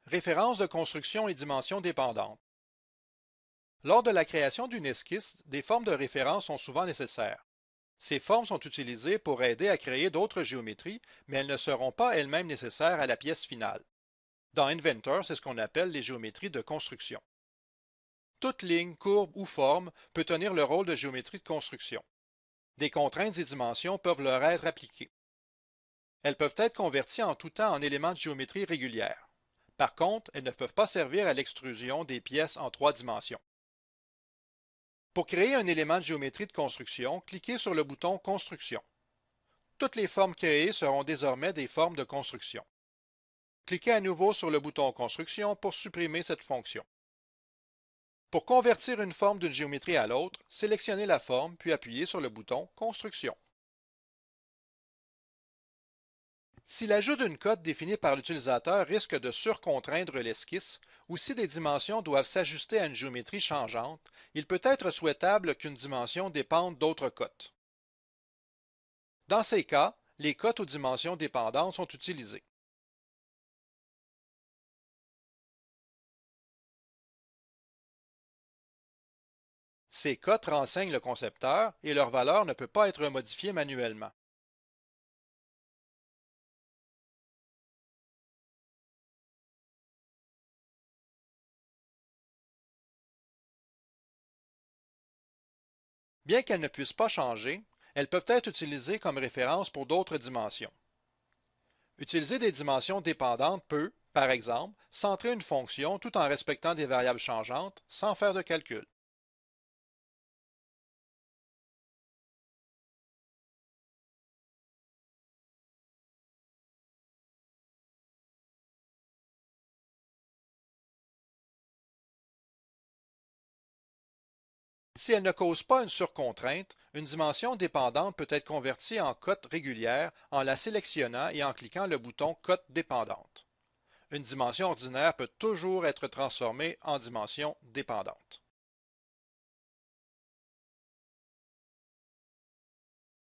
Références de construction et dimensions dépendantes. Lors de la création d'une esquisse, des formes de référence sont souvent nécessaires. Ces formes sont utilisées pour aider à créer d'autres géométries, mais elles ne seront pas elles-mêmes nécessaires à la pièce finale. Dans Inventor, c'est ce qu'on appelle les géométries de construction. Toute ligne, courbe ou forme peut tenir le rôle de géométrie de construction. Des contraintes et dimensions peuvent leur être appliquées. Elles peuvent être converties en tout temps en éléments de géométrie régulière. Par contre, elles ne peuvent pas servir à l'extrusion des pièces en 3 dimensions. Pour créer un élément de géométrie de construction, cliquez sur le bouton Construction. Toutes les formes créées seront désormais des formes de construction. Cliquez à nouveau sur le bouton Construction pour supprimer cette fonction. Pour convertir une forme d'une géométrie à l'autre, sélectionnez la forme puis appuyez sur le bouton Construction. Si l'ajout d'une cote définie par l'utilisateur risque de surcontraindre l'esquisse, ou si des dimensions doivent s'ajuster à une géométrie changeante, il peut être souhaitable qu'une dimension dépende d'autres cotes. Dans ces cas, les cotes aux dimensions dépendantes sont utilisées. Ces cotes renseignent le concepteur et leur valeur ne peut pas être modifiée manuellement. Bien qu'elles ne puissent pas changer, elles peuvent être utilisées comme référence pour d'autres dimensions. Utiliser des dimensions dépendantes peut, par exemple, centrer une fonction tout en respectant des variables changeantes sans faire de calcul. Si elle ne cause pas une surcontrainte, une dimension dépendante peut être convertie en cote régulière en la sélectionnant et en cliquant le bouton Cote dépendante. Une dimension ordinaire peut toujours être transformée en dimension dépendante.